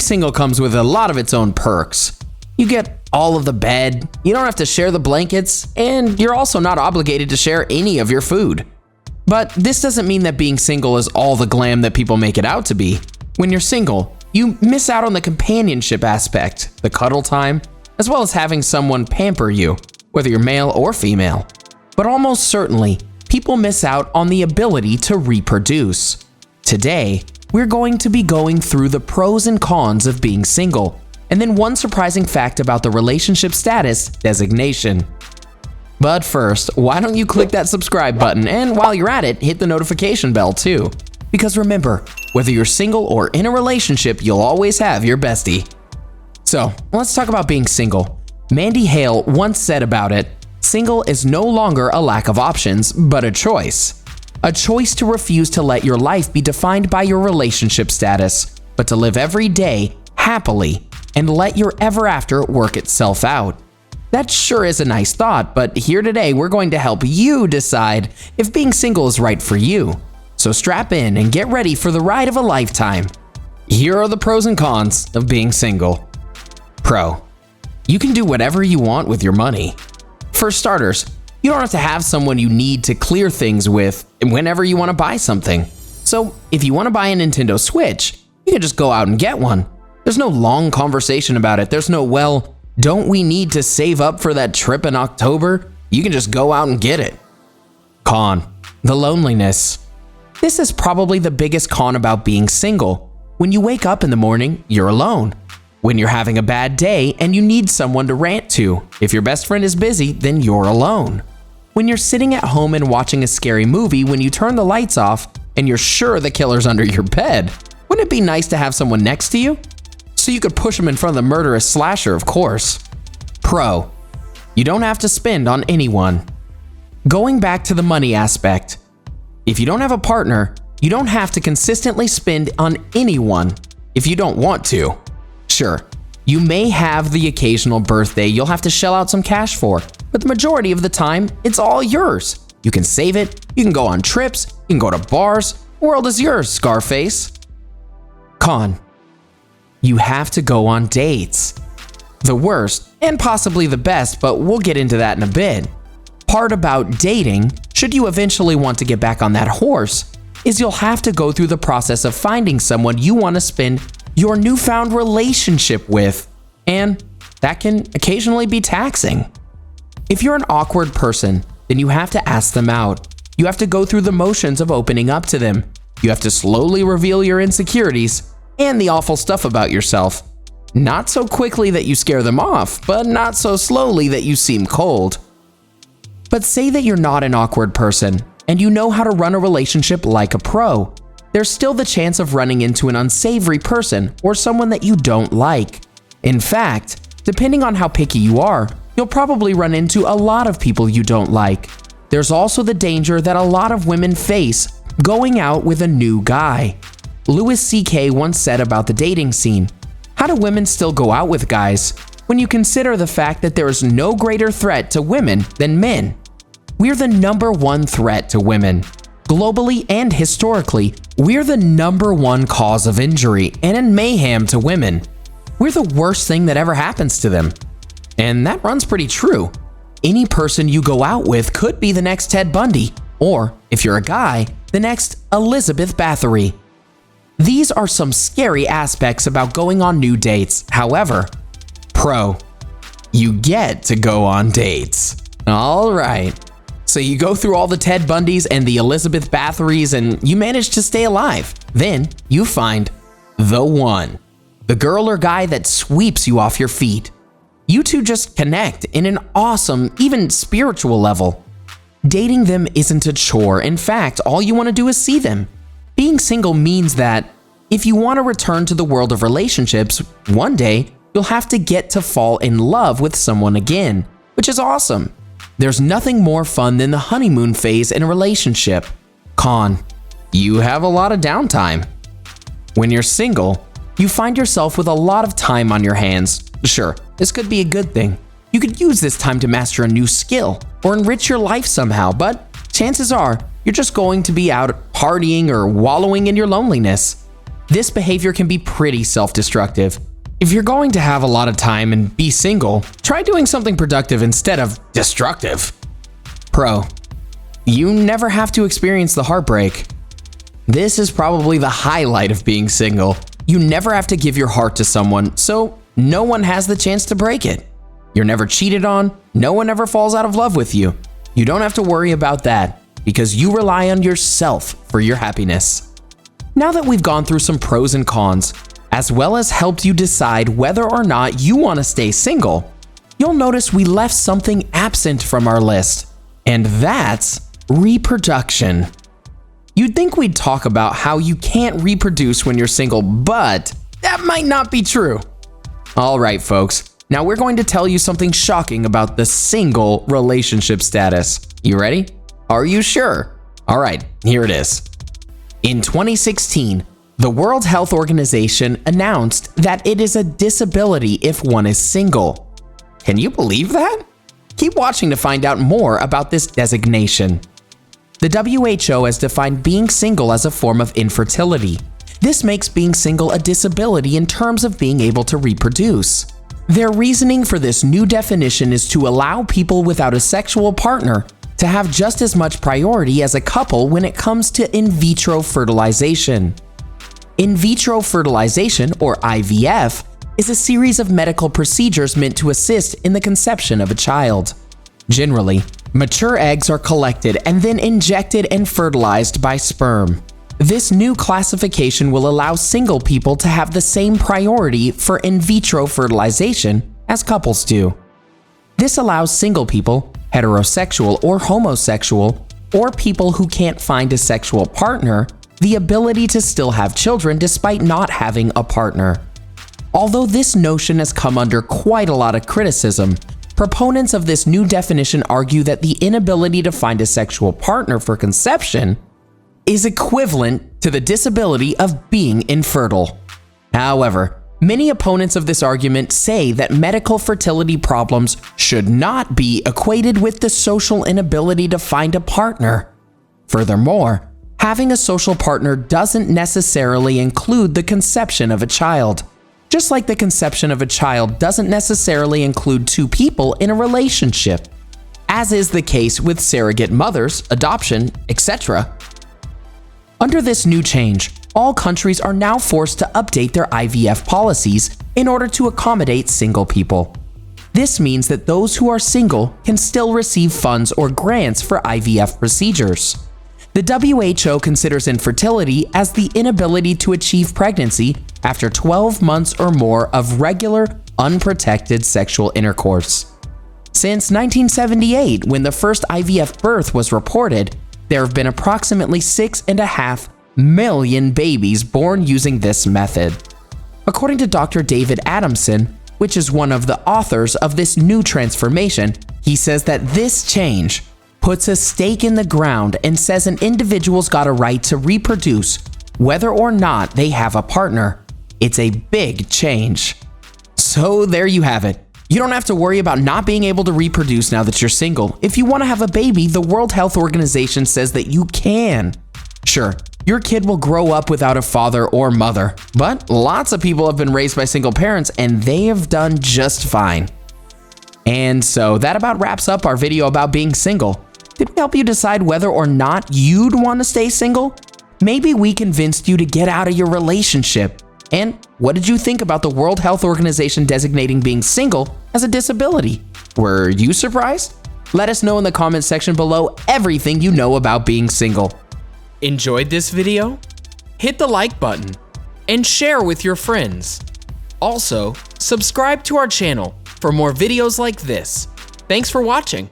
single comes with a lot of its own perks. You get all of the bed, you don't have to share the blankets, and you're also not obligated to share any of your food. But this doesn't mean that being single is all the glam that people make it out to be. When you're single, you miss out on the companionship aspect, the cuddle time, as well as having someone pamper you, whether you're male or female. But almost certainly, people miss out on the ability to reproduce. Today, we're going to be going through the pros and cons of being single, and then one surprising fact about the relationship status designation. But first, why don't you click that subscribe button, and while you're at it, hit the notification bell too. Because remember, whether you're single or in a relationship, you'll always have your bestie. So, let's talk about being single. Mandy Hale once said about it, "Single is no longer a lack of options, but a choice. A choice to refuse to let your life be defined by your relationship status, but to live every day happily and let your ever after work itself out." That sure is a nice thought, but here today we're going to help you decide if being single is right for you. So strap in and get ready for the ride of a lifetime. Here are the pros and cons of being single. Pro: you can do whatever you want with your money. For starters, you don't have to have someone you need to clear things with whenever you want to buy something. So if you want to buy a Nintendo Switch, you can just go out and get one. There's no long conversation about it. There's no, well, don't we need to save up for that trip in October? You can just go out and get it. Con: the loneliness. This is probably the biggest con about being single. When you wake up in the morning, you're alone. When you're having a bad day and you need someone to rant to, if your best friend is busy, then you're alone. When you're sitting at home and watching a scary movie when you turn the lights off and you're sure the killer's under your bed, wouldn't it be nice to have someone next to you? So you could push him in front of the murderous slasher, of course. Pro: you don't have to spend on anyone. Going back to the money aspect, if you don't have a partner, you don't have to consistently spend on anyone if you don't want to. Sure, you may have the occasional birthday you'll have to shell out some cash for, but the majority of the time, it's all yours. You can save it, you can go on trips, you can go to bars. The world is yours, Scarface. Con: you have to go on dates. The worst, and possibly the best, but we'll get into that in a bit, part about dating, should you eventually want to get back on that horse, is you'll have to go through the process of finding someone you want to spend your newfound relationship with, and that can occasionally be taxing. If you're an awkward person, then you have to ask them out. You have to go through the motions of opening up to them. You have to slowly reveal your insecurities and the awful stuff about yourself. Not so quickly that you scare them off, but not so slowly that you seem cold. But say that you're not an awkward person, and you know how to run a relationship like a pro. There's still the chance of running into an unsavory person or someone that you don't like. In fact, depending on how picky you are, you'll probably run into a lot of people you don't like. There's also the danger that a lot of women face going out with a new guy. Louis C.K. once said about the dating scene, "How do women still go out with guys when you consider the fact that there is no greater threat to women than men?" We're the #1 threat to women. Globally and historically, we're the #1 cause of injury and mayhem to women. We're the worst thing that ever happens to them. And that runs pretty true. Any person you go out with could be the next Ted Bundy, or, if you're a guy, the next Elizabeth Bathory. These are some scary aspects about going on new dates. However, pro: you get to go on dates. All right. So you go through all the Ted Bundys and the Elizabeth Bathorys and you manage to stay alive. Then you find the one. The girl or guy that sweeps you off your feet. You two just connect in an awesome, even spiritual level. Dating them isn't a chore. In fact, all you want to do is see them. Being single means that if you want to return to the world of relationships, one day you'll have to get to fall in love with someone again, which is awesome. There's nothing more fun than the honeymoon phase in a relationship. Con: you have a lot of downtime. When you're single, you find yourself with a lot of time on your hands. Sure, this could be a good thing. You could use this time to master a new skill or enrich your life somehow, but chances are you're just going to be out partying or wallowing in your loneliness. This behavior can be pretty self-destructive. If you're going to have a lot of time and be single, try doing something productive instead of destructive. Pro: you never have to experience the heartbreak. This is probably the highlight of being single. You never have to give your heart to someone, so no one has the chance to break it. You're never cheated on, no one ever falls out of love with you. You don't have to worry about that because you rely on yourself for your happiness. Now that we've gone through some pros and cons, as well as helped you decide whether or not you want to stay single, you'll notice we left something absent from our list, and that's reproduction. You'd think we'd talk about how you can't reproduce when you're single, but that might not be true. All right, folks, now we're going to tell you something shocking about the single relationship status. You ready? Are you sure? All right, here it is. In 2016, the World Health Organization announced that it is a disability if one is single. Can you believe that? Keep watching to find out more about this designation. The WHO has defined being single as a form of infertility. This makes being single a disability in terms of being able to reproduce. Their reasoning for this new definition is to allow people without a sexual partner to have just as much priority as a couple when it comes to in vitro fertilization. In vitro fertilization, or IVF, is a series of medical procedures meant to assist in the conception of a child. Generally, mature eggs are collected and then injected and fertilized by sperm. This new classification will allow single people to have the same priority for in vitro fertilization as couples do. This allows single people, heterosexual or homosexual, or people who can't find a sexual partner, the ability to still have children despite not having a partner. Although this notion has come under quite a lot of criticism, proponents of this new definition argue that the inability to find a sexual partner for conception is equivalent to the disability of being infertile. However, many opponents of this argument say that medical fertility problems should not be equated with the social inability to find a partner. Furthermore, having a social partner doesn't necessarily include the conception of a child. Just like the conception of a child doesn't necessarily include two people in a relationship, as is the case with surrogate mothers, adoption, etc. Under this new change, all countries are now forced to update their IVF policies in order to accommodate single people. This means that those who are single can still receive funds or grants for IVF procedures. The WHO considers infertility as the inability to achieve pregnancy after 12 months or more of regular, unprotected sexual intercourse. Since 1978, when the first IVF birth was reported, there have been approximately 6.5 million babies born using this method. According to Dr. David Adamson, which is one of the authors of this new transformation, he says that this change puts a stake in the ground and says an individual's got a right to reproduce whether or not they have a partner. It's a big change. So there you have it. You don't have to worry about not being able to reproduce now that you're single. If you want to have a baby, the World Health Organization says that you can. Sure, your kid will grow up without a father or mother, but lots of people have been raised by single parents and they have done just fine. And so that about wraps up our video about being single. Did we help you decide whether or not you'd want to stay single? Maybe we convinced you to get out of your relationship. And what did you think about the World Health Organization designating being single as a disability? Were you surprised? Let us know in the comments section below everything you know about being single. Enjoyed this video? Hit the like button and share with your friends. Also, subscribe to our channel for more videos like this. Thanks for watching.